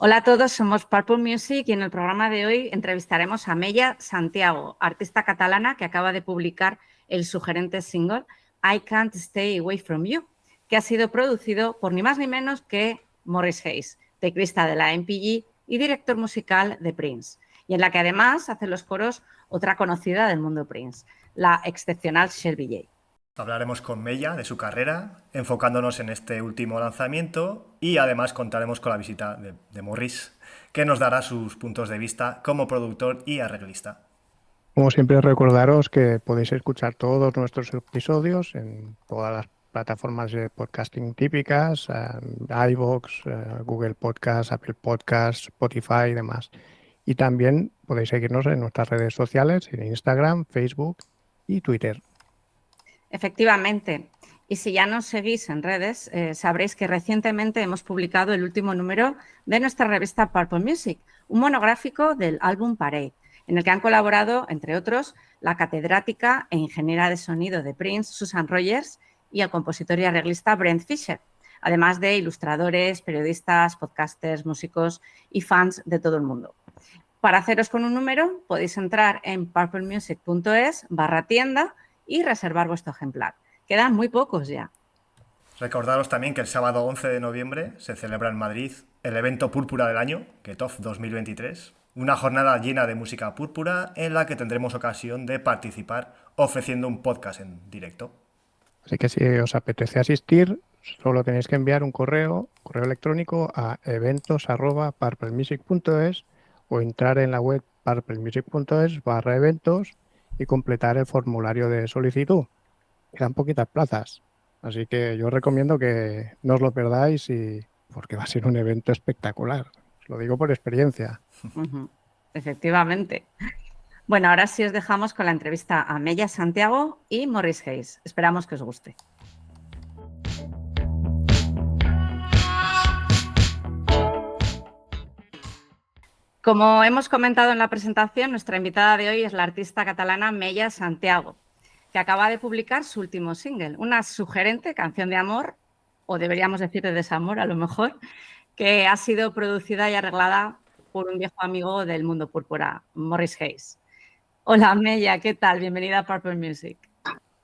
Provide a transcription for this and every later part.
Hola a todos, somos Purple Music y en el programa de hoy entrevistaremos a Mella Santiago, artista catalana que acaba de publicar el sugerente single I Can't Stay Away From You, que ha sido producido por ni más ni menos que Morris Hayes, teclista de la MPG y director musical de Prince, y en la que además hace los coros otra conocida del mundo Prince, la excepcional Shelby J. Hablaremos con Mella de su carrera, enfocándonos en este último lanzamiento y además contaremos con la visita de Morris, que nos dará sus puntos de vista como productor y arreglista. Como siempre, recordaros que podéis escuchar todos nuestros episodios en todas las plataformas de podcasting típicas, iVoox, Google Podcast, Apple Podcast, Spotify y demás. Y también podéis seguirnos en nuestras redes sociales, en Instagram, Facebook y Twitter. Efectivamente. Y si ya nos seguís en redes, sabréis que recientemente hemos publicado el último número de nuestra revista Purple Music, un monográfico del álbum Parade, en el que han colaborado, entre otros, la catedrática e ingeniera de sonido de Prince, Susan Rogers, y el compositor y arreglista Brent Fisher, además de ilustradores, periodistas, podcasters, músicos y fans de todo el mundo. Para haceros con un número, podéis entrar en purplemusic.es/tienda y reservar vuestro ejemplar. Quedan muy pocos ya. Recordaros también que el sábado 11 de noviembre se celebra en Madrid el evento Púrpura del Año, KETOF 2023, una jornada llena de música púrpura en la que tendremos ocasión de participar ofreciendo un podcast en directo. Así que si os apetece asistir, solo tenéis que enviar un correo electrónico a eventos@purplemusic.es o entrar en la web purplemusic.es/eventos y completar el formulario de solicitud. Quedan poquitas plazas, así que yo os recomiendo que no os lo perdáis porque va a ser un evento espectacular. Os lo digo por experiencia. Efectivamente. Bueno, ahora sí os dejamos con la entrevista a Mella Santiago y Morris Hayes. Esperamos que os guste. Como hemos comentado en la presentación, nuestra invitada de hoy es la artista catalana Mella Santiago, que acaba de publicar su último single, una sugerente canción de amor, o deberíamos decir de desamor a lo mejor, que ha sido producida y arreglada por un viejo amigo del mundo púrpura, Morris Hayes. Hola Mella, ¿qué tal? Bienvenida a Purple Music.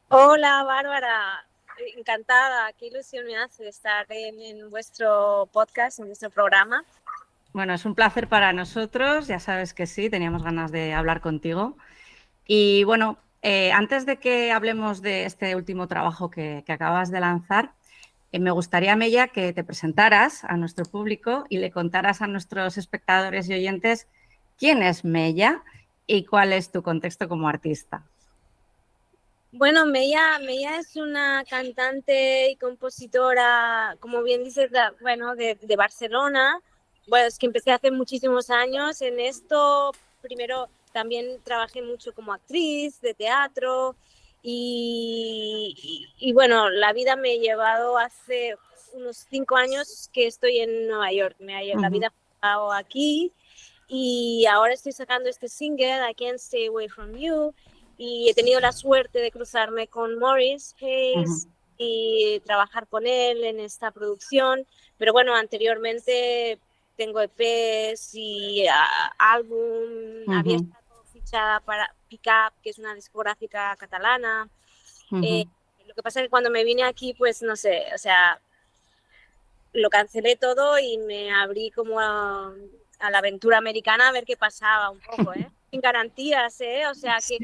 Hola Bárbara, encantada, qué ilusión me hace estar en vuestro podcast, en vuestro programa. Bueno, es un placer para nosotros, ya sabes que sí, teníamos ganas de hablar contigo. Y bueno, antes de que hablemos de este último trabajo que acabas de lanzar, me gustaría, Mella, que te presentaras a nuestro público y le contaras a nuestros espectadores y oyentes quién es Mella y cuál es tu contexto como artista. Bueno, Mella es una cantante y compositora, como bien dices, de Barcelona. Bueno, es que empecé hace muchísimos años en esto. Primero también trabajé mucho como actriz de teatro y bueno, la vida me ha llevado hace unos 5 años que estoy en Nueva York. La vida me ha llevado aquí y ahora estoy sacando este single, I Can't Stay Away From You, y he tenido la suerte de cruzarme con Morris Hayes y trabajar con él en esta producción. Pero bueno, anteriormente tengo EPs y álbum, había estado fichada para Pick Up, que es una discográfica catalana. Lo que pasa es que cuando me vine aquí, pues no sé, o sea, lo cancelé todo y me abrí como a la aventura americana a ver qué pasaba un poco, sin garantías, o sea, que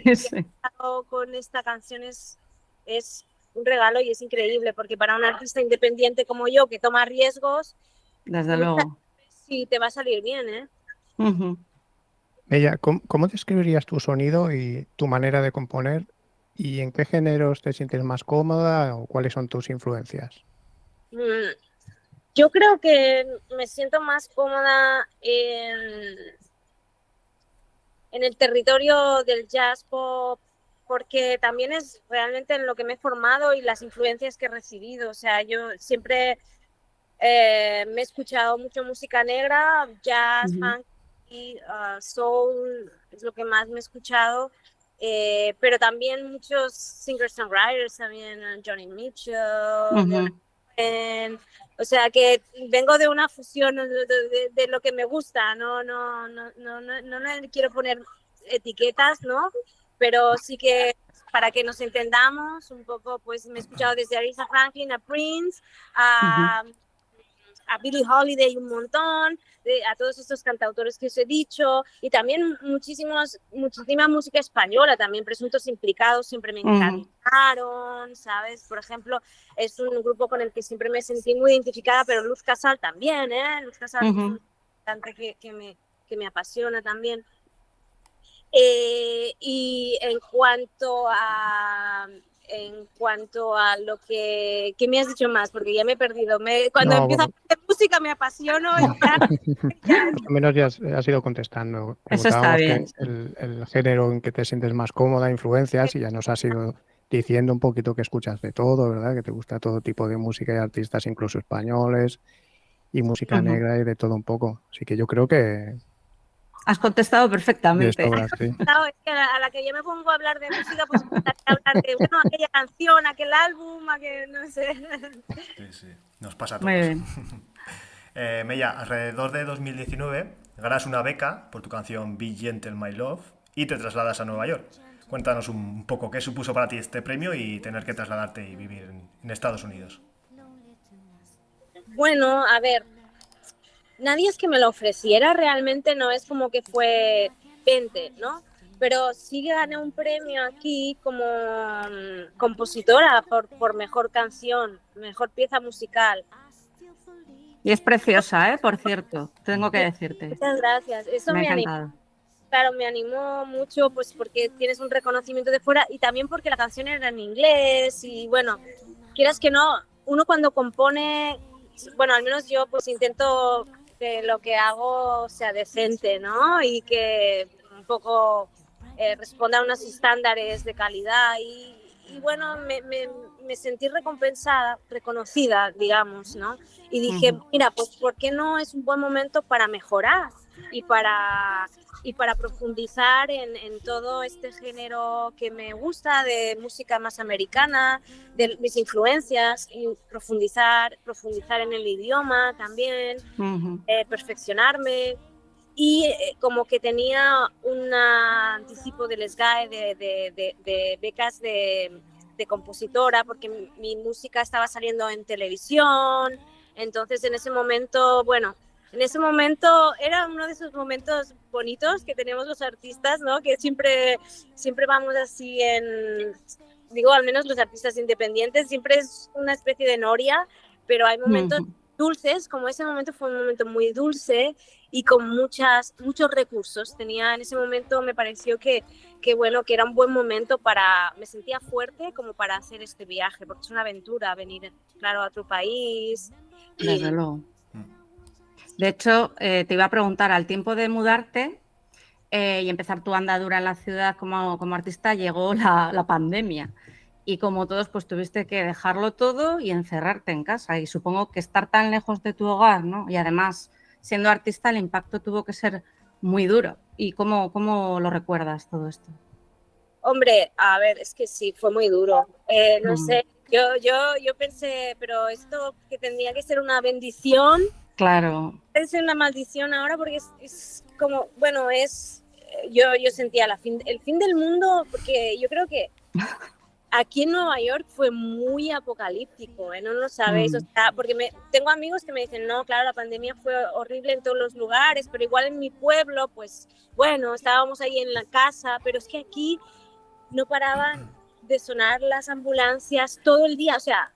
con esta canción es un regalo y es increíble, porque para un artista independiente como yo, que toma riesgos, desde luego, sí te va a salir bien, Mella, ¿cómo describirías tu sonido y tu manera de componer? ¿Y en qué géneros te sientes más cómoda o cuáles son tus influencias? Yo creo que me siento más cómoda en el territorio del jazz pop, porque también es realmente en lo que me he formado y las influencias que he recibido. O sea, yo siempre me he escuchado mucho música negra, jazz, funk y soul, es lo que más me he escuchado. Pero también muchos singer-songwriters, también Johnny Mitchell, O sea que vengo de una fusión de lo que me gusta, no le quiero poner etiquetas, ¿no? Pero sí que para que nos entendamos un poco, pues me he escuchado desde Aretha Franklin a Prince, a, a Billie Holiday un montón, a todos estos cantautores que os he dicho, y también muchísima música española, también Presuntos Implicados siempre me encantaron, ¿sabes? Por ejemplo, es un grupo con el que siempre me sentí muy identificada, pero Luz Casal también, ¿eh? Luz Casal es un cantante que me apasiona también. Y en cuanto a lo que me has dicho más, porque ya me he perdido. Cuando empiezo a hablar de música me apasiono. Al menos ya has ido contestando. Eso está bien. El género en que te sientes más cómoda, influencias, y ya nos has ido diciendo un poquito que escuchas de todo, ¿verdad? Que te gusta todo tipo de música y artistas, incluso españoles, y música negra y de todo un poco. Así que yo creo que has contestado perfectamente. Sí. No, es que a la que yo me pongo a hablar de música, pues hablar de, bueno, aquella canción, aquel álbum, no sé. Sí. Nos pasa a todos. Muy bien. Mella, alrededor de 2019 ganas una beca por tu canción Be Gentle My Love y te trasladas a Nueva York. Cuéntanos un poco qué supuso para ti este premio y tener que trasladarte y vivir en Estados Unidos. Bueno, a ver, nadie es que me lo ofreciera, realmente no es como que fue 20, ¿no? Pero sí gané un premio aquí como compositora por mejor canción, mejor pieza musical. Y es preciosa, por cierto, tengo que decirte. Muchas gracias. Eso me ha animó. encantado. Claro, me animó mucho, pues porque tienes un reconocimiento de fuera y también porque la canción era en inglés y bueno, quieras que no, uno cuando compone, bueno, al menos yo pues intento que lo que hago sea decente, ¿no? Y que un poco responda a unos estándares de calidad y bueno, me sentí recompensada, reconocida, digamos, ¿no? Y dije, mira, pues ¿por qué no es un buen momento para mejorar y para profundizar en todo este género que me gusta de música más americana, de mis influencias, y profundizar en el idioma también, perfeccionarme. Y como que tenía un anticipo del SGAE de becas de compositora, porque mi música estaba saliendo en televisión, entonces en ese momento, bueno, era uno de esos momentos bonitos que tenemos los artistas, ¿no? Que siempre vamos así digo, al menos los artistas independientes, siempre es una especie de noria, pero hay momentos dulces, como ese momento fue un momento muy dulce y con muchos recursos. En ese momento me pareció que bueno, que era un buen momento me sentía fuerte como para hacer este viaje, porque es una aventura venir, claro, a otro país. Desde luego. De hecho, te iba a preguntar, al tiempo de mudarte y empezar tu andadura en la ciudad como artista, llegó la pandemia. Y como todos, pues tuviste que dejarlo todo y encerrarte en casa. Y supongo que estar tan lejos de tu hogar, ¿no? Y además, siendo artista, el impacto tuvo que ser muy duro. ¿Y cómo lo recuerdas todo esto? Hombre, a ver, es que sí, fue muy duro. No sé, yo pensé, pero esto que tendría que ser una bendición. Claro. Es una maldición ahora porque es como, bueno, yo sentía el fin del mundo, porque yo creo que aquí en Nueva York fue muy apocalíptico, no lo sabéis, o sea, porque tengo amigos que me dicen, no, claro, la pandemia fue horrible en todos los lugares, pero igual en mi pueblo, pues, bueno, estábamos ahí en la casa, pero es que aquí no paraban de sonar las ambulancias todo el día, o sea,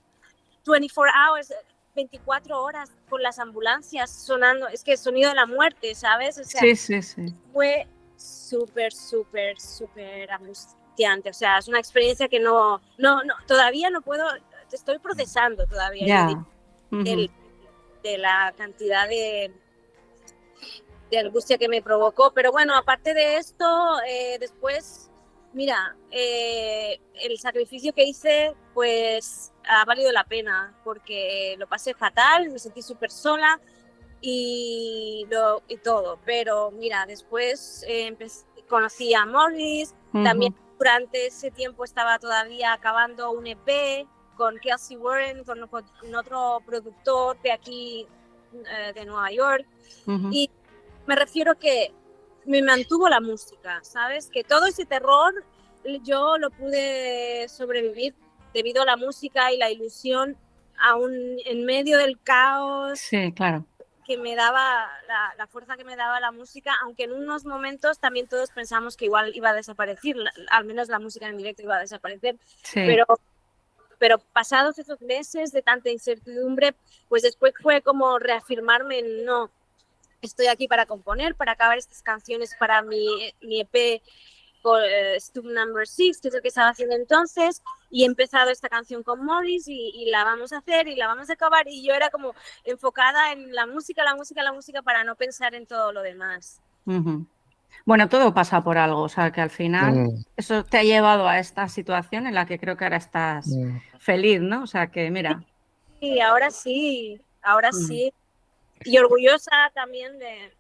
24 hours, 24 horas con las ambulancias sonando, es que es sonido de la muerte, ¿sabes? O sea, sí. Fue súper angustiante, o sea, es una experiencia que no todavía no puedo, estoy procesando todavía de la cantidad de angustia que me provocó, pero bueno, aparte de esto, después, mira, el sacrificio que hice, pues ha valido la pena, porque lo pasé fatal, me sentí súper sola y todo, pero mira, después conocí a Morris, también durante ese tiempo estaba todavía acabando un EP con Kelsey Warren, con otro productor de aquí, de Nueva York. Y me refiero que me mantuvo la música, ¿sabes? Que todo ese terror yo lo pude sobrevivir debido a la música y la ilusión, aún en medio del caos. Sí, claro. Que me daba la fuerza que me daba la música, aunque en unos momentos también todos pensamos que igual iba a desaparecer, al menos la música en directo iba a desaparecer, Sí. pero pasados esos meses de tanta incertidumbre, pues después fue como reafirmarme en no, estoy aquí para componer, para acabar estas canciones para mi EP Stub Number 6, que es el que estaba haciendo entonces, y he empezado esta canción con Morris y la vamos a hacer y la vamos a acabar, y yo era como enfocada en la música para no pensar en todo lo demás. Bueno, todo pasa por algo, o sea que al final eso te ha llevado a esta situación en la que creo que ahora estás feliz, ¿no? O sea que mira. Sí, ahora sí, y orgullosa también de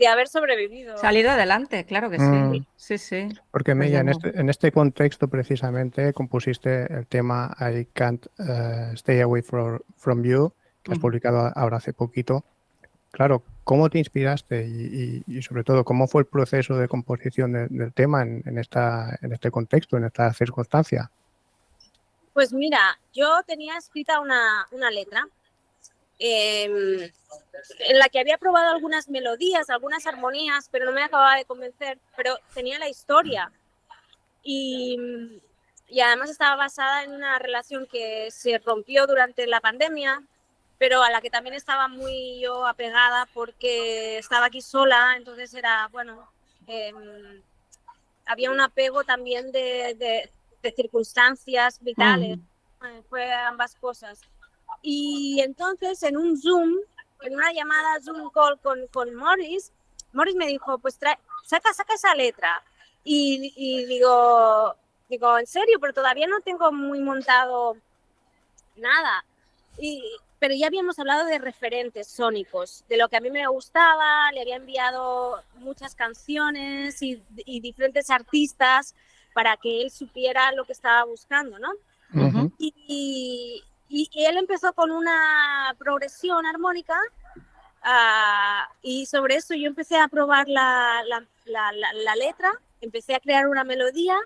haber sobrevivido. Salido adelante, claro que sí. Sí, sí. Porque Mella, en este contexto precisamente compusiste el tema I Can't Stay Away from You, que has publicado ahora hace poquito. Claro, ¿cómo te inspiraste y sobre todo cómo fue el proceso de composición del tema en este contexto, en esta circunstancia? Pues mira, yo tenía escrita una letra en la que había probado algunas melodías, algunas armonías, pero no me acababa de convencer, pero tenía la historia y además estaba basada en una relación que se rompió durante la pandemia, pero a la que también estaba muy yo apegada porque estaba aquí sola, entonces era, bueno, había un apego también de circunstancias vitales, fue ambas cosas. Y entonces en una llamada Zoom call con Morris me dijo, pues saca esa letra. Y digo, en serio, pero todavía no tengo muy montado nada. Pero ya habíamos hablado de referentes sónicos, de lo que a mí me gustaba, le había enviado muchas canciones y diferentes artistas para que él supiera lo que estaba buscando, ¿no? Y él empezó con una progresión armónica y sobre eso yo empecé a probar la letra, empecé a crear una melodía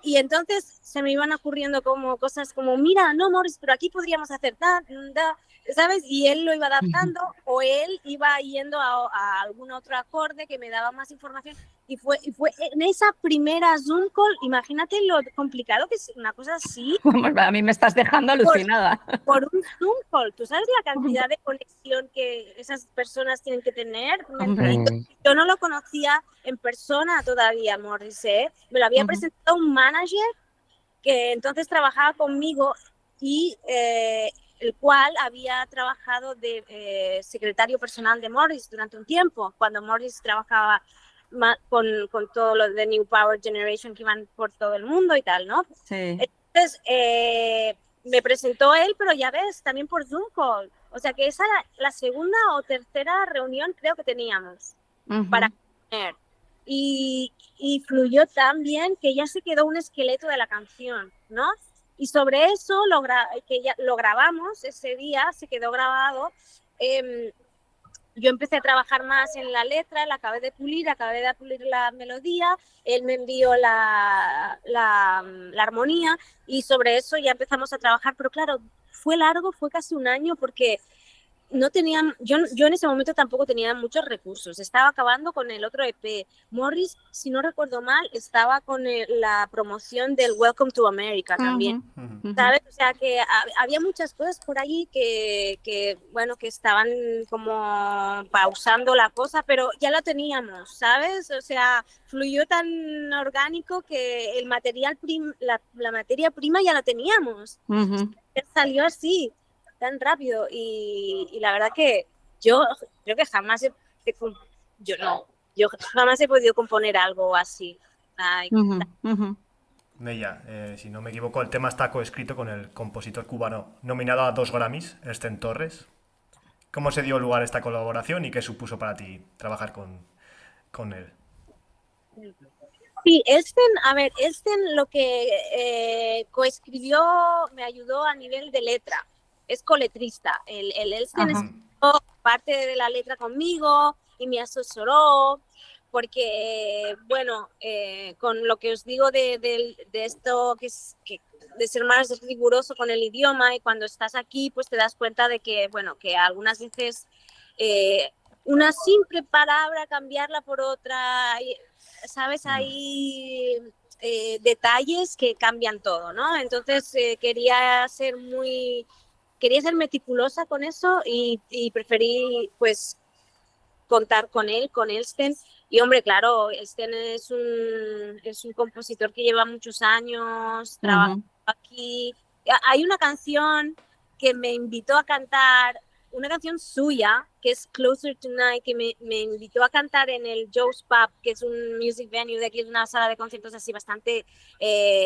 y entonces se me iban ocurriendo como cosas como, mira, no, Morris, pero aquí podríamos hacer ¿sabes? Y él lo iba adaptando o él iba yendo a algún otro acorde que me daba más información. Y fue en esa primera Zoom call, imagínate lo complicado que es una cosa así. A mí me estás dejando alucinada. Por un Zoom call, ¿tú sabes la cantidad de conexión que esas personas tienen que tener? Yo no lo conocía en persona todavía, Morris, ¿eh? Me lo había presentado un manager que entonces trabajaba conmigo y el cual había trabajado de secretario personal de Morris durante un tiempo, cuando Morris trabajaba con todo lo de New Power Generation que iban por todo el mundo y tal, ¿no? Sí. Entonces, me presentó él, pero ya ves, también por Zoom call. O sea que esa era la segunda o tercera reunión creo que teníamos para comer. Y fluyó tan bien que ya se quedó un esqueleto de la canción, ¿no? Y sobre eso que ya lo grabamos ese día, se quedó grabado. Yo empecé a trabajar más en la letra, la acabé de pulir la melodía, él me envió la armonía y sobre eso ya empezamos a trabajar, pero claro, fue largo, fue casi un año porque no tenían, yo en ese momento tampoco tenía muchos recursos, estaba acabando con el otro EP. Morris, si no recuerdo mal, estaba con la promoción del Welcome to America también, ¿sabes? O sea que había muchas cosas por ahí que bueno, que estaban como pausando la cosa, pero ya la teníamos, ¿sabes? O sea, fluyó tan orgánico que el material la materia prima ya la teníamos. Salió así tan rápido y la verdad que yo creo que jamás yo jamás he podido componer algo así. Mella, si no me equivoco, el tema está coescrito con el compositor cubano nominado a 2 Grammys, Sten Torres. ¿Cómo se dio lugar esta colaboración y qué supuso para ti trabajar con él? Sí, Elsten lo que coescribió me ayudó a nivel de letra. Es coletrista. El Elsten Ajá. escribió parte de la letra conmigo y me asesoró porque, bueno, con lo que os digo de esto de ser más riguroso con el idioma, y cuando estás aquí pues te das cuenta de que, bueno, que algunas veces una simple palabra cambiarla por otra, ¿sabes? Hay detalles que cambian todo, ¿no? Entonces quería ser meticulosa con eso y preferí pues contar con él, con Elsten. Y hombre, claro, Elsten es un compositor que lleva muchos años trabajando aquí. Hay una canción que me invitó a cantar, una canción suya, que es Closer Tonight, que me invitó a cantar en el Joe's Pub, que es un music venue de aquí, es una sala de conciertos así bastante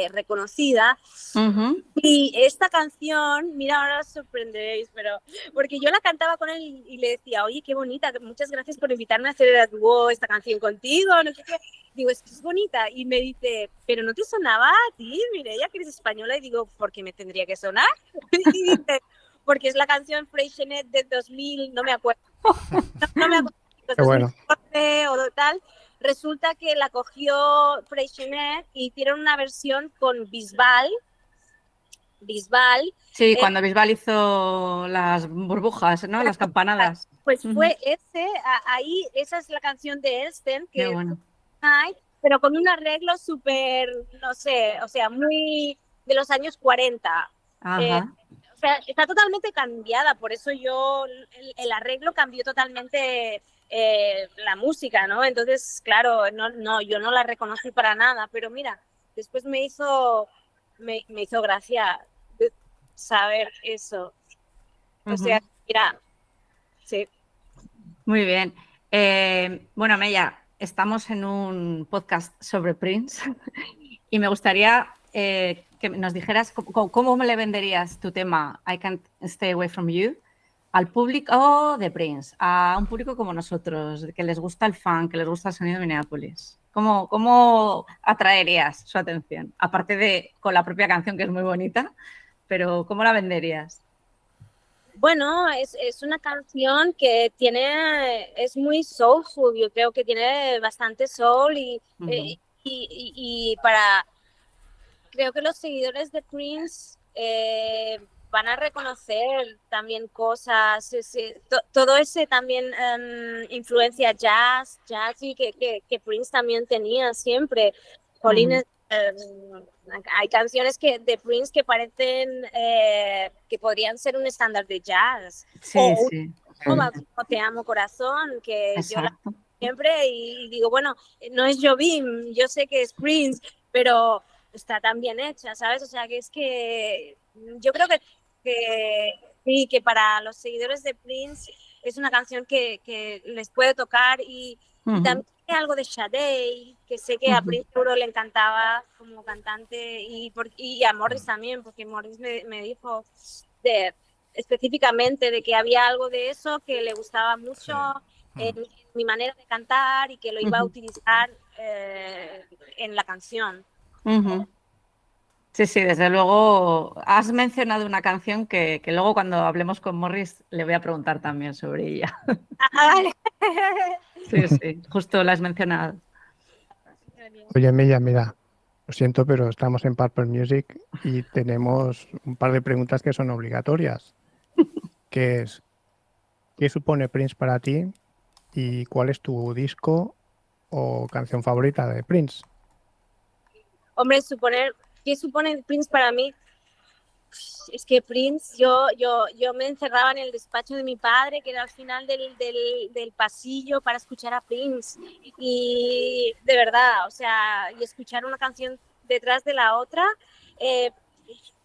reconocida. Ujú. Y esta canción, mira, ahora os sorprenderéis, pero porque yo la cantaba con él y le decía, oye, qué bonita, muchas gracias por invitarme a hacer a dúo esta canción contigo, no sé qué. Digo, es que es bonita. Y me dice, pero ¿no te sonaba a ti, Mireia, que eres española? Y digo, ¿por qué me tendría que sonar? Y dice, porque es la canción Freixenet de 2000, no me acuerdo, no me acuerdo, Qué bueno. 2014 o tal. Resulta que la cogió Freixenet y hicieron una versión con Bisbal. Sí, cuando Bisbal hizo las burbujas, ¿no? Las campanadas. Pues fue ahí, esa es la canción de Elsten, Qué que bueno. hay, pero con un arreglo súper, no sé, o sea, muy de los años 40. Ajá. O sea, está totalmente cambiada, por eso el arreglo cambió totalmente la música, ¿no? Entonces, claro, yo no la reconocí para nada, pero mira, después me hizo gracia saber eso. O sea, mira, sí. Muy bien. Bueno, Mella, estamos en un podcast sobre Prince y me gustaría que nos dijeras cómo le venderías tu tema I Can't Stay Away From You al público de Prince, a un público como nosotros, que les gusta el funk, que les gusta el sonido de Minneapolis. ¿Cómo atraerías su atención? Aparte de con la propia canción, que es muy bonita, pero ¿cómo la venderías? Bueno, es una canción que es muy soulful, yo creo que tiene bastante soul creo que los seguidores de Prince van a reconocer también cosas, todo ese también influencia jazz y que Prince también tenía siempre. Jolines, hay canciones de Prince que parecen que podrían ser un estándar de jazz. Sí, sí. Como Te Amo Corazón, que yo la Exacto. siempre y digo, bueno, no es Jobim, yo sé que es Prince, pero está tan bien hecha, ¿sabes? O sea, que es que yo creo sí, que para los seguidores de Prince es una canción que les puede tocar y también hay algo de Sade, que sé que a Prince seguro le encantaba como cantante y a Morris también, porque Morris me dijo específicamente de que había algo de eso que le gustaba mucho en mi manera de cantar y que lo iba a utilizar en la canción. Sí, sí, desde luego. Has mencionado una canción que luego cuando hablemos con Morris le voy a preguntar también sobre ella. Vale. Sí, sí, justo la has mencionado. Oye, Mella, mira, lo siento, pero estamos en Purple Music y tenemos un par de preguntas que son obligatorias, que es, ¿qué supone Prince para ti y cuál es tu disco o canción favorita de Prince? Hombre, ¿qué supone Prince para mí? Es que Prince, yo me encerraba en el despacho de mi padre, que era al final del pasillo, para escuchar a Prince. Y de verdad, o sea, y escuchar una canción detrás de la otra,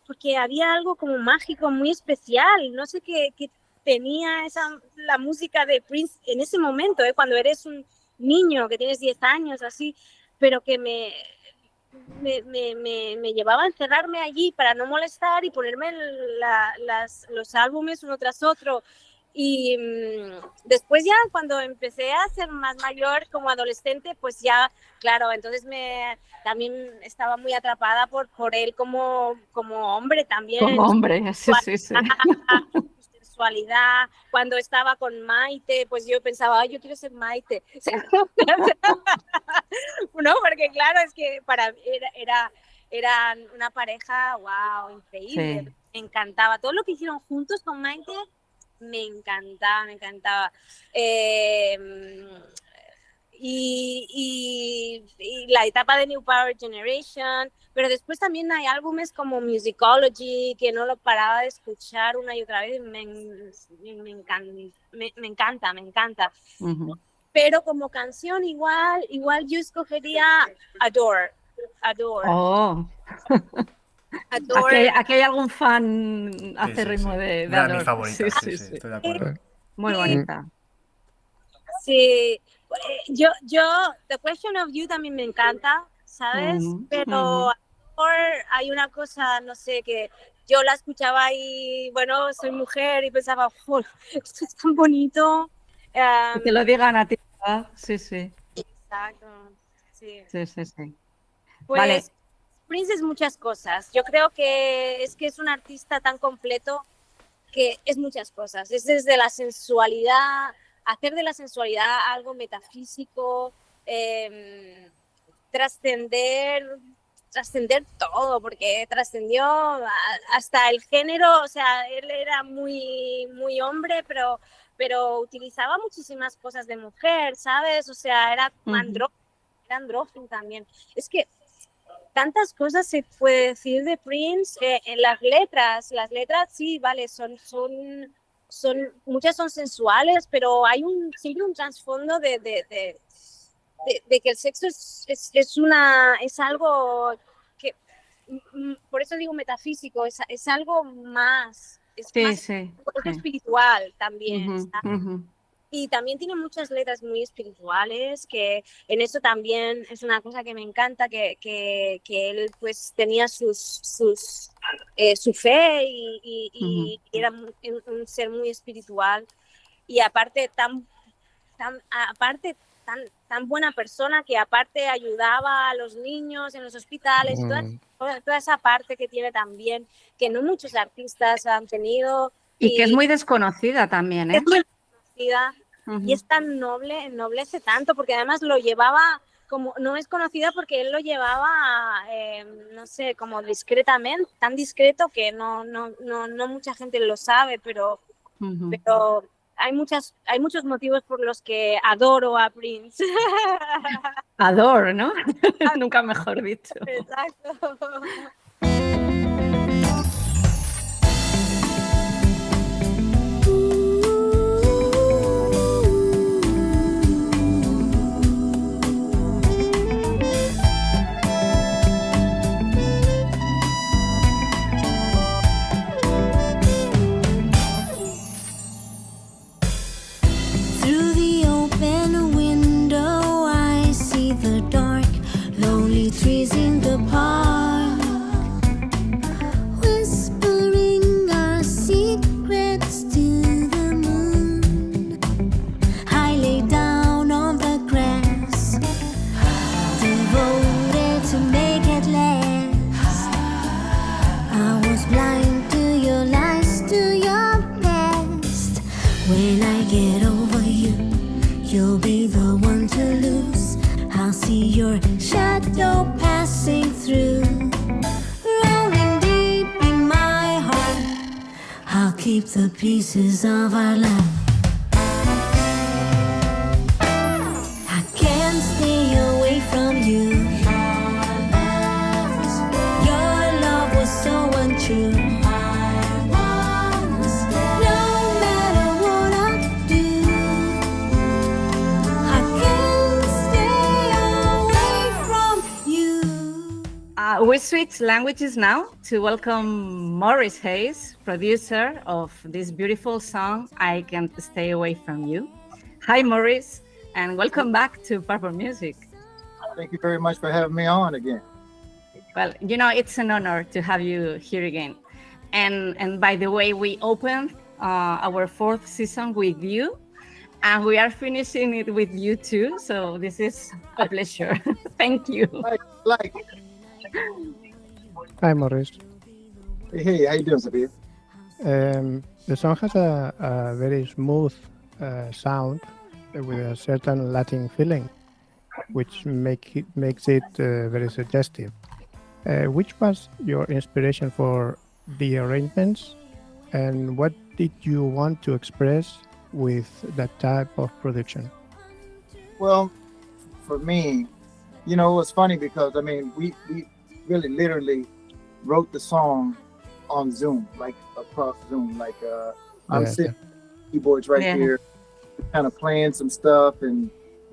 porque había algo como mágico, muy especial. No sé qué tenía la música de Prince en ese momento, cuando eres un niño, que tienes 10 años, así, pero que me llevaba a encerrarme allí para no molestar y ponerme los álbumes uno tras otro. Y después ya cuando empecé a ser más mayor, como adolescente, pues ya, claro, entonces también estaba muy atrapada por él como hombre también. Como hombre, sí, sí, sí. Sensualidad. Cuando estaba con Maite, pues yo pensaba, yo quiero ser Maite. No, porque claro, es que para mí era una pareja, wow, increíble. Sí. Me encantaba. Todo lo que hicieron juntos con Maite, me encantaba, me encantaba. Y la etapa de New Power Generation, pero después también hay álbumes como Musicology, que no lo paraba de escuchar una y otra vez, me encanta. Ujú. Pero como canción igual yo escogería Adore. Oh, Adore. aquí hay algún fan acérrimo sí. de Una de mis Adore. favoritas, Sí, sí, sí. estoy de acuerdo. Muy bonita. Sí, yo The Question of You también me encanta, ¿sabes? Pero hay una cosa, no sé, que yo la escuchaba y, bueno, soy mujer y pensaba, esto es tan bonito. Que te lo digan a ti, ¿verdad? Sí, sí. Exacto, sí. Sí. Pues Vale. Prince es muchas cosas. Yo creo que es un artista tan completo que es muchas cosas. Es desde la sensualidad, hacer de la sensualidad algo metafísico, trascender todo, porque trascendió hasta el género. O sea, él era muy, muy hombre, pero utilizaba muchísimas cosas de mujer, ¿sabes? O sea, era andrógino también. Es que tantas cosas se puede decir de Prince en las letras. Las letras sí, vale, son muchas son sensuales, pero hay siempre un trasfondo de que el sexo es algo que, por eso digo metafísico, es algo más, es espiritual también. Y también tiene muchas letras muy espirituales, que en eso también es una cosa que me encanta, que él pues tenía su fe y era un ser muy espiritual. Y aparte tan buena persona, que aparte ayudaba a los niños en los hospitales, y toda esa parte que tiene también, que no muchos artistas han tenido. Y que es muy desconocida también, ¿eh? Es muy desconocida. Y es tan noble, ennoblece tanto, porque además lo llevaba, como no es conocida porque él lo llevaba, no sé, como discretamente, tan discreto que no mucha gente lo sabe, pero hay muchos motivos por los que adoro a Prince. Adoro, ¿no? Nunca mejor dicho. Exacto. Trees in the park, whispering our secrets to the moon. I lay down on the grass, devoted to make it last. I was blind to your lies, to your past. When I get over you, you'll be the one to lose. I'll see your shadow passing through, rolling deep in my heart. I'll keep the pieces of our love. I can't stay away from you. Your love was so untrue. We switch languages now to welcome Maurice Hayes, producer of this beautiful song, I Can't Stay Away From You. Hi, Maurice, and welcome back to Purple Music. Thank you very much for having me on again. Well, you know, it's an honor to have you here again. And by the way, we opened our 4th season with you, and we are finishing it with you too. So this is a pleasure. Thank you. Like, Hi, Maurice. hey, how you doing, Sabir? The song has a very smooth sound with a certain Latin feeling, which makes it very suggestive. Which was your inspiration for the arrangements, and what did you want to express with that type of production? Well, for me, you know, it was funny because I mean, we really literally wrote the song on Zoom, like across Zoom. Like I'm Yeah, sitting keyboards right Yeah. here, kind of playing some stuff and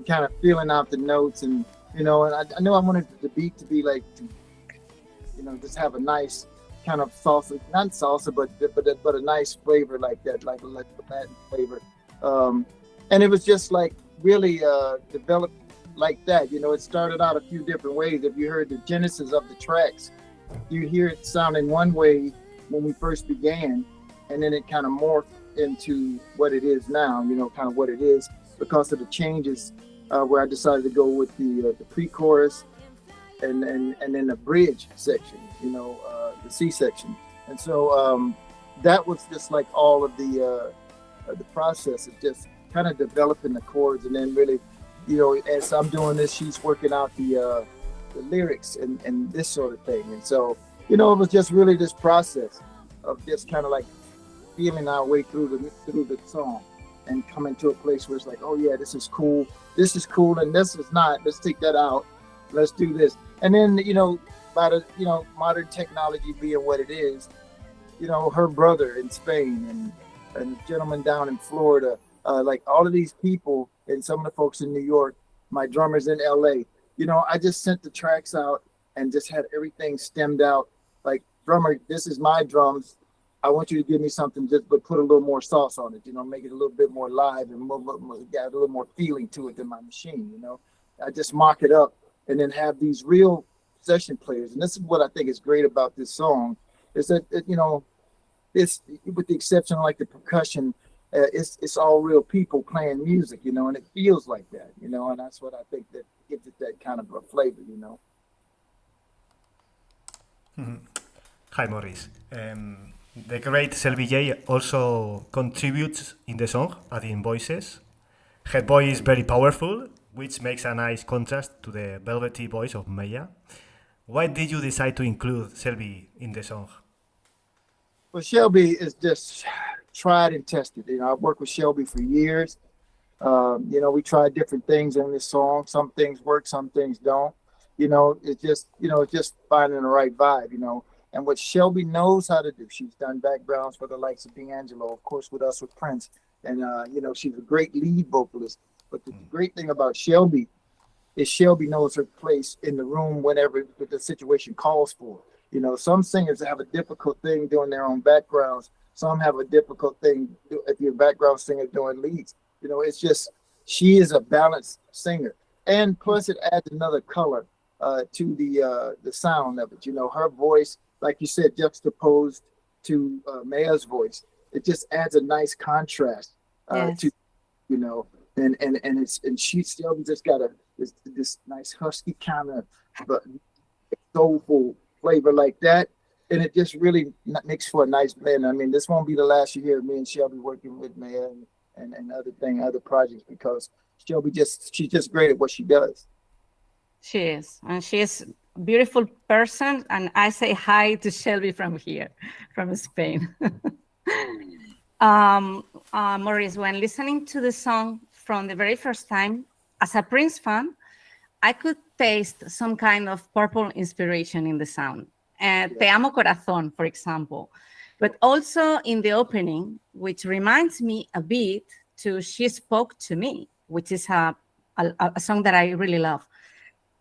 kind of feeling out the notes, and you know, and I know I wanted the beat to be like, you know, just have a nice kind of salsa, not salsa, but a nice flavor like that, like a Latin flavor. And it was just like really developed like that. You know, it started out a few different ways. If you heard the genesis of the tracks, you hear it sounding one way when we first began, and then it kind of morphed into what it is now, you know, kind of what it is because of the changes where I decided to go with the pre-chorus and then the bridge section, you know, the C section. And so that was just like all of the process of just kind of developing the chords, and then really, you know, as I'm doing this, she's working out the lyrics and this sort of thing. And so, you know, it was just really this process of just kind of like feeling our way through the song and coming to a place where it's like, oh yeah, this is cool, and this is not. Let's take that out. Let's do this. And then, you know, by the, you know, modern technology being what it is, you know, her brother in Spain and a gentleman down in Florida, like all of these people and some of the folks in New York, my drummers in LA, you know, I just sent the tracks out and just had everything stemmed out. Like, drummer, this is my drums. I want you to give me something, just but put a little more sauce on it, you know, make it a little bit more live and got a little more feeling to it than my machine, you know. I just mock it up and then have these real session players. And this is what I think is great about this song, is that, you know, it's, with the exception of like the percussion, it's all real people playing music, you know, and it feels like that, you know, and that's what I think that gives it that kind of a flavor, you know. Hi, Maurice. The great Shelby J also contributes in the song, adding voices. Her voice is very powerful, which makes a nice contrast to the velvety voice of Maya. Why did you decide to include Shelby in the song? Well, Shelby is just tried and tested. You know, I've worked with Shelby for years. You know, we tried different things in this song. Some things work, some things don't. You know, it's just finding the right vibe, you know. And what Shelby knows how to do, she's done backgrounds for the likes of D'Angelo, of course, with us with Prince. And, you know, she's a great lead vocalist. But the great thing about Shelby is Shelby knows her place in the room whenever the situation calls for. You know, some singers have a difficult thing doing their own backgrounds. Some have a difficult thing if you're a background singer doing leads. You know, it's just, she is a balanced singer. And plus it adds another color to the sound of it. You know, her voice, like you said, juxtaposed to Maya's voice, it just adds a nice contrast Yes. to, you know, and she still just got this nice husky kind of soulful flavor like that, and it just really makes for a nice blend. I mean, this won't be the last you hear of me and Shelby working with Maya and other projects, because Shelby she's just great at what she does. She is, and she is a beautiful person. And I say hi to Shelby from here, from Spain. Maurice, when listening to the song from the very first time, as a Prince fan, I could taste some kind of purple inspiration in the sound. Te Amo Corazón, for example. But also in the opening, which reminds me a bit to She Spoke to Me, which is a song that I really love.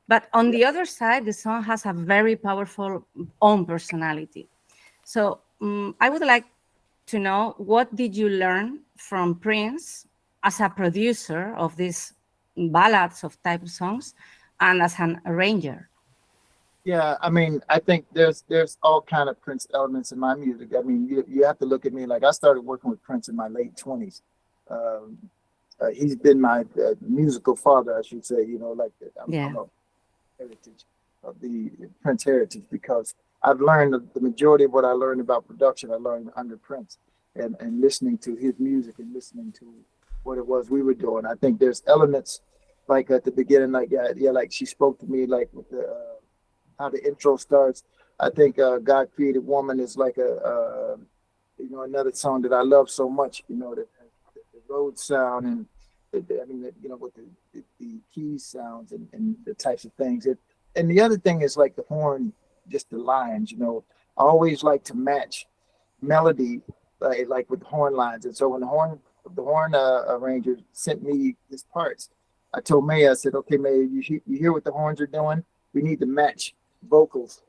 But on the other side, the song has a very powerful own personality. So I would like to know, what did you learn from Prince as a producer of these ballads of type of songs and as an arranger? Yeah, I mean, I think there's all kind of Prince elements in my music. I mean, you have to look at me like I started working with Prince in my late 20s. Um, he's been my musical father, I should say. You know, like Yeah. I'm a heritage of the Prince heritage because I've learned the majority of what I learned about production. I learned under Prince and listening to his music and listening to what it was we were doing. I think there's elements like at the beginning, like yeah, like she spoke to me like with the how the intro starts. I think God Created Woman is like another song that I love so much. You know, the road sound and with the key sounds and the types of things. And the other thing is like the horn, just the lines. You know, I always like to match melody like with horn lines. And so when the horn arranger sent me his parts, I told May, I said, okay, May, you hear what the horns are doing? We need to match vocals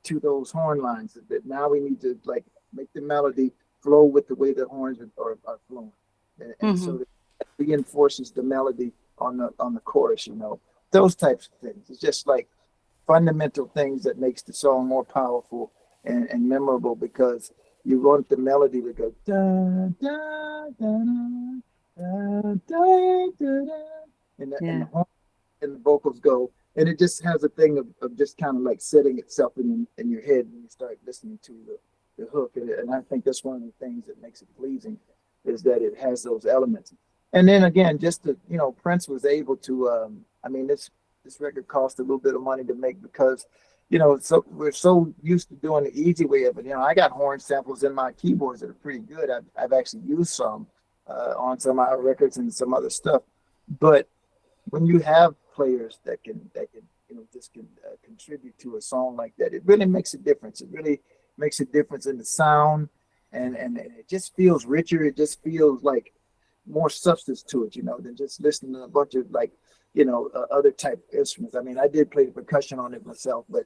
to those horn lines. That now we need to like make the melody flow with the way the horns are flowing, and so that reinforces the melody on the chorus. You know, those types of things. It's just like fundamental things that makes the song more powerful and memorable because you want the melody to go da da da da da da da, and the horn and the vocals go. And it just has a thing of just kind of like setting itself in your head when you start listening to the hook. And I think that's one of the things that makes it pleasing is that it has those elements. And then again, Prince was able to, this record cost a little bit of money to make because, so we're so used to doing the easy way of it. I got horn samples in my keyboards that are pretty good. I've actually used some on some of our records and some other stuff. But when you have players that can contribute to a song like that, it really makes a difference. It really makes a difference in the sound, and it just feels richer. It just feels like more substance to it, than just listening to a bunch of other type of instruments. I mean, I did play the percussion on it myself, but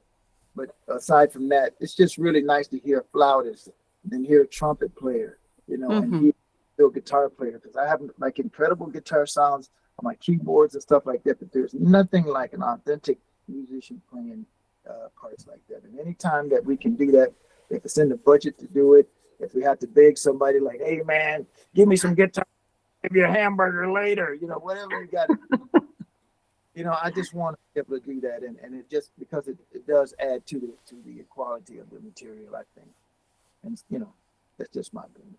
aside from that, it's just really nice to hear a flautist and hear a trumpet player, and hear a guitar player because I have like incredible guitar sounds on my keyboards and stuff like that, but there's nothing like an authentic musician playing parts like that. And anytime that we can do that, if it's in the budget to do it, if we have to beg somebody like, hey man, give me some guitar, give you a hamburger later, whatever you got to do. I just want to be able to do that. And it just because it does add to the quality of the material, I think. And that's just my opinion.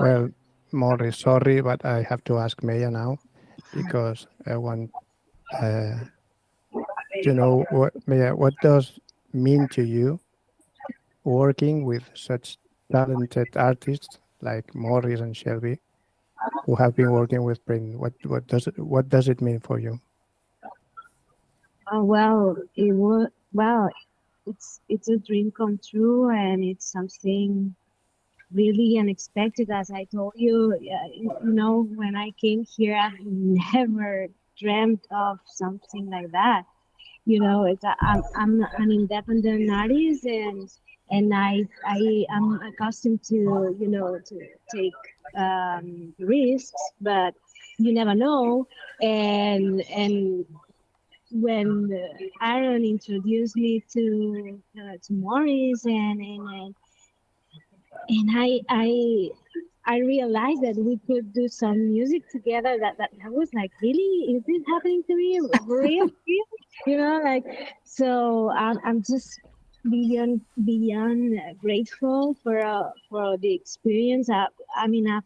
Well, Morris, sorry, but I have to ask Maya now because I want to know Maya, what does mean to you working with such talented artists like Morris and Shelby, who have been working with Prince? What does it mean for you? It's a dream come true, and it's something really unexpected. As I told you, when I came here, I never dreamt of something like that. I'm an independent artist, and I am accustomed to to take risks, but you never know. And when Aaron introduced me to Morris and I realized that we could do some music together. That I was like, really, is this happening to me? Real? So I'm just beyond grateful for the experience. I've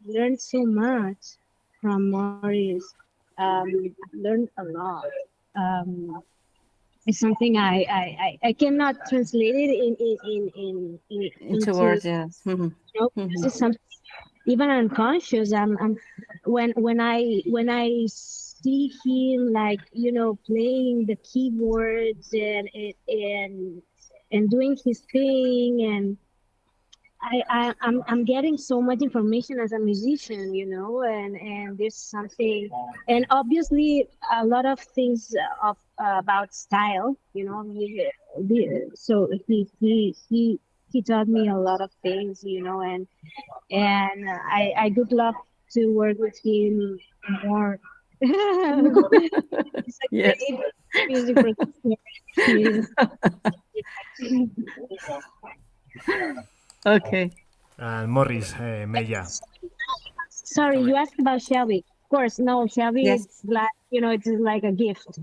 learned so much from Morris. I've learned a lot. It's something I cannot translate it into words. Yes. This is something even unconscious. When I see him like playing the keyboards and doing his thing, and I'm getting so much information as a musician, and there's something, and obviously a lot of things about style, so he taught me a lot of things, and I would love to work with him more He's a Yes. great music producer. He's- Okay. And Morris, Mella. Sorry, you asked about Shelby. Of course, no, Shelby Yes. is like, it's like a gift.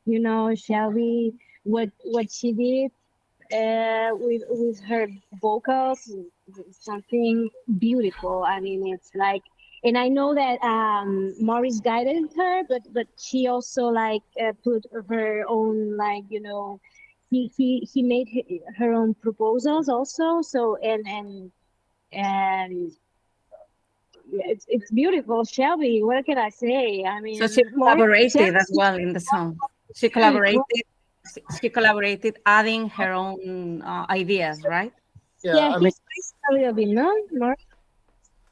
Shelby, what she did with her vocals is something beautiful. I mean, it's like, and I know that Morris guided her, but she also like put her own, like, he made her own proposals also. So and yeah, it's beautiful. Shelby, what can I say? I mean, So she Morris, collaborated as well in the song. She collaborated. She collaborated, adding her own ideas, right? yeah, I mean, he's nice a little bit, no? Morris?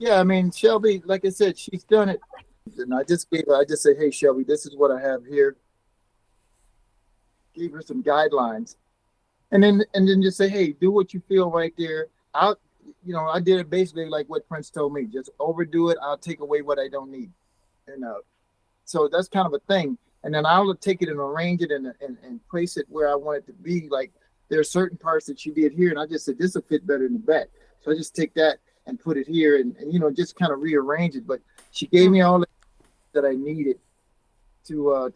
yeah, I mean, Shelby, like I said, she's done it. And I just said, hey, Shelby, this is what I have here. Gave her some guidelines. And then just say, hey, do what you feel right there. I did it basically like what Prince told me. Just overdo it. I'll take away what I don't need. And so that's kind of a thing. And then I'll take it and arrange it and place it where I want it to be. Like there are certain parts that she did here, and I just said this will fit better in the back. So I just take that and put it here, and just kind of rearrange it. But she gave me all that I needed to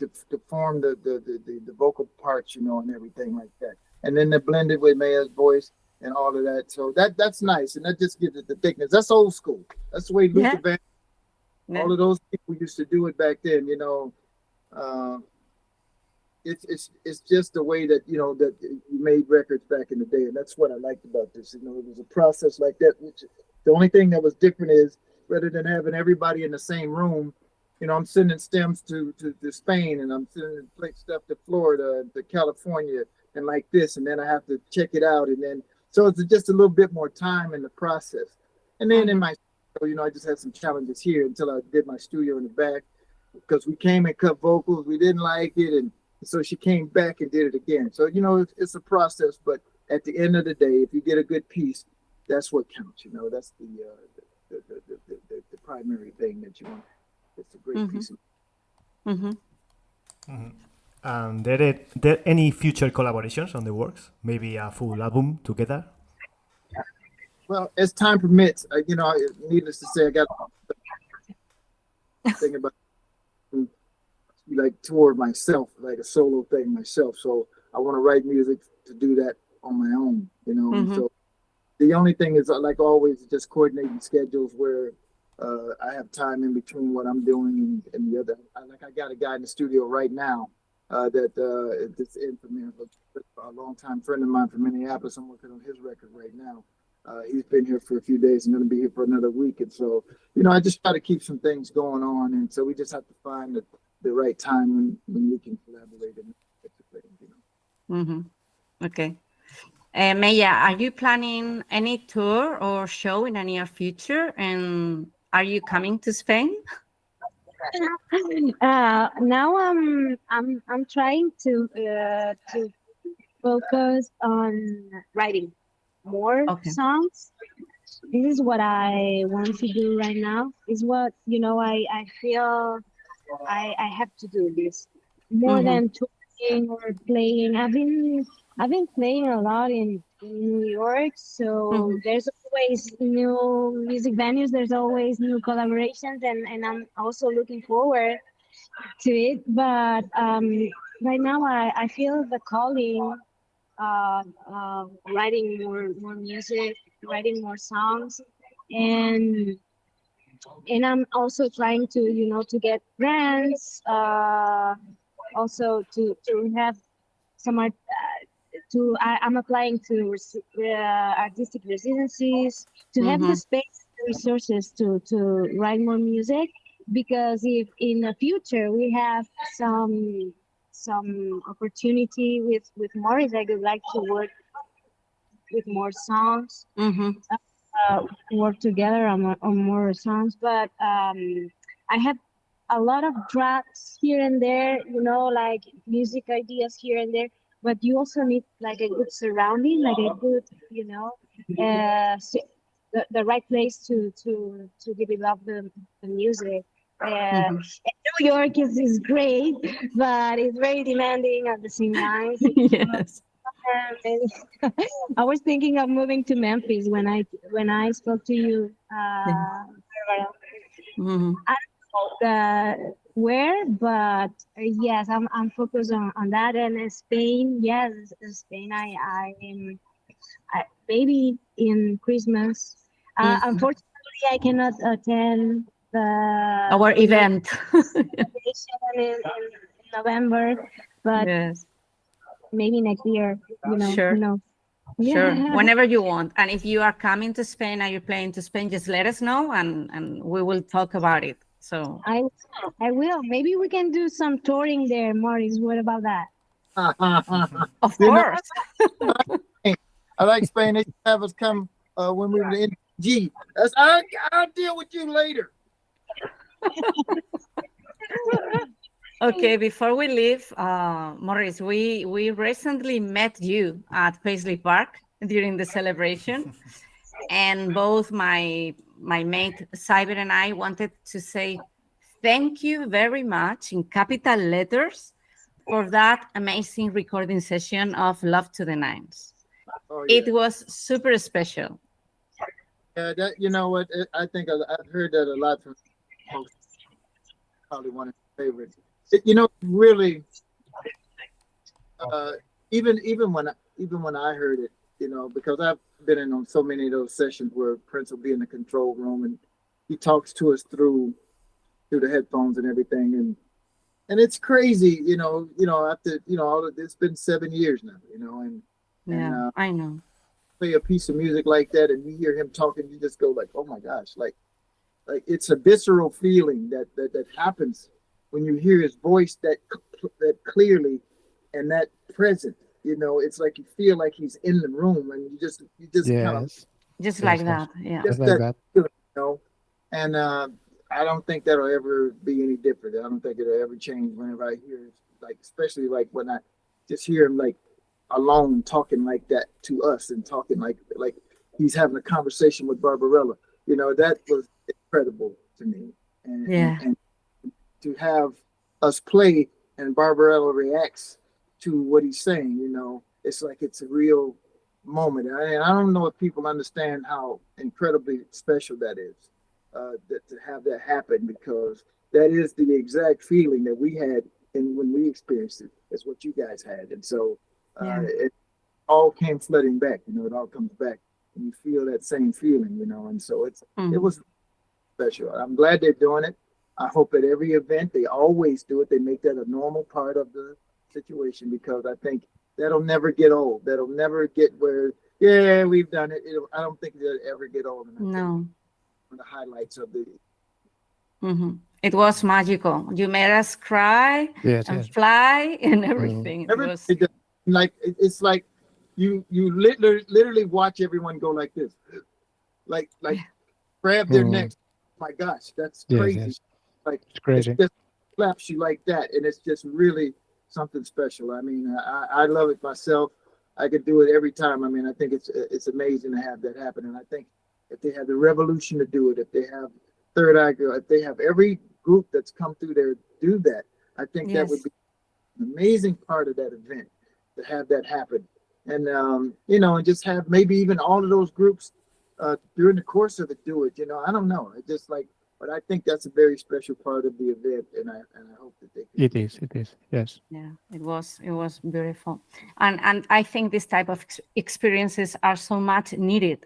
form the vocal parts, and everything like that. And then they blended with Maya's voice and all of that. So that's nice, and that just gives it the thickness. That's old school. That's the way Luther Van, all of those people used to do it back then. It's just the way that that you made records back in the day, and that's what I liked about this. It was a process like that. Which the only thing that was different is rather than having everybody in the same room, I'm sending stems to Spain, and I'm sending stuff to Florida, to California, and like this, and then I have to check it out, and then so it's just a little bit more time in the process. And then in my, I just had some challenges here until I did my studio in the back, because we came and cut vocals, we didn't like it, and so she came back and did it again. So it's a process, but at the end of the day, if you get a good piece, that's what counts. That's the primary thing that you want. It's a great piece of. There any future collaborations on the works? Maybe a full album together? Well, as time permits, needless to say, I got thinking about like tour myself, like a solo thing myself. So I want to write music to do that on my own, So the only thing is, like always, just coordinating schedules where I have time in between what I'm doing and the other. I got a guy in the studio right now that's in from there, a longtime friend of mine from Minneapolis. I'm working on his record right now. He's been here for a few days and going to be here for another week. And so, I just try to keep some things going on. And so we just have to find the right time when we can collaborate and Okay. Maya, are you planning any tour or show in the near future? And are you coming to Spain? Now I'm trying to focus on writing more songs. This is what I want to do right now. Is what I feel I have to do this more than touring or playing. I've been playing a lot in New York, so there's always new music venues. There's always new collaborations, and I'm also looking forward to it. But right now, I feel the calling writing more music, writing more songs, and I'm also trying to to get grants, also to have some art. I'm applying to artistic residencies to have the space, the resources to write more music, because if in the future we have some opportunity with Morris, I would like to work with more songs, work together on more songs. But I have a lot of drafts here and there, like music ideas here and there. But you also need like a good surrounding, like a good, the right place to develop the music. And New York is great, but it's very demanding at the same time. Yes. Maybe- I was thinking of moving to Memphis when I spoke to you. Barbara. Mhm. Where, but yes, I'm focused on that. And Spain, yes, Spain. I am maybe in Christmas. Mhm. Unfortunately, I cannot attend Our event. celebration in November, but Yes. maybe next year. Sure. Who knows? Sure, Yeah. whenever you want. And if you are coming to Spain and you're playing to Spain, just let us know and we will talk about it. So, I will. Maybe we can do some touring there, Maurice. What about that? of You know- course. I like Spain. They should have us come when we were in G. I'll deal with you later. Okay, before we leave, Maurice, we recently met you at Paisley Park during the celebration. And both my mate Cyber and I wanted to say thank you very much in capital letters for that amazing recording session of Love to the Nines. Oh, yeah. It was super special. That, you know what? I think I've heard that a lot from folks. Probably one of my favorites. Really, even when I heard it, because I've been in on so many of those sessions where Prince will be in the control room and he talks to us through the headphones and everything, and it's crazy, after all of it's been 7 years now, and Yeah, I know. play a piece of music like that and you hear him talking, you just go like, oh my gosh, like it's a visceral feeling that happens when you hear his voice that clearly and that present. It's like you feel like he's in the room and you just kind of Yes. Just Yes, like yes. that. Yeah. Just like that. and I don't think that'll ever be any different. I don't think it'll ever change whenever I hear, like, especially like when I just hear him like alone talking like that to us and talking like he's having a conversation with Barbarella. That was incredible to me. And to have us play and Barbarella reacts to what he's saying, it's like it's a real moment. And I don't know if people understand how incredibly special that is, that to have that happen, because that is the exact feeling that we had when we experienced it. It's what you guys had. And so it all came flooding back, it all comes back and you feel that same feeling, and so it was special. I'm glad they're doing it. I hope at every event they always do it. They make that a normal part of the situation, because I think that'll never get old. That'll never get where, we've done it. I don't think it'll ever get old. And I think No. one of the highlights of the It was magical. You made us cry Yes, and yes. fly and everything. It was, it's like you literally watch everyone go like this, like grab their necks. My gosh, that's Yes, crazy. yes. Like It's crazy. It just slaps you like that, and it's just really something special. I mean, I love it myself. I could do it every time. I mean, I think it's amazing to have that happen, and I think if they have the Revolution to do it, if they have Third Eye Girl, if they have every group that's come through there do that, I think that would be an amazing part of that event, to have that happen. And and just have maybe even all of those groups during the course of it do it. I don't know. It's just like, but I think that's a very special part of the event, and I hope that they can. It is. Yes. yeah, it was beautiful. And I think this type of experiences are so much needed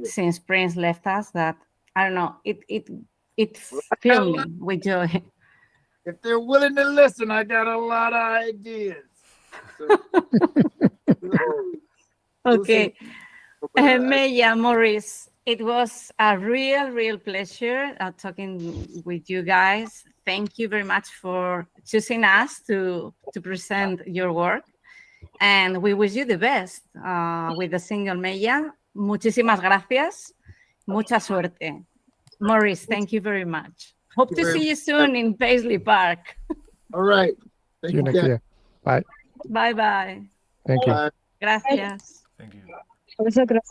since Prince left us, that I don't know, it filled me with joy. If they're willing to listen, I got a lot of ideas. So, Okay. Meya, Maurice, it was a real pleasure talking with you guys. Thank you very much for choosing us to present your work. And we wish you the best with the single Meya. Muchísimas gracias. Mucha suerte. Maurice, thank you very much. Hope to see you soon in Paisley Park. All right. See you next year. Bye. Bye-bye. Thank you. Bye. Gracias. Thank you. Vosotros.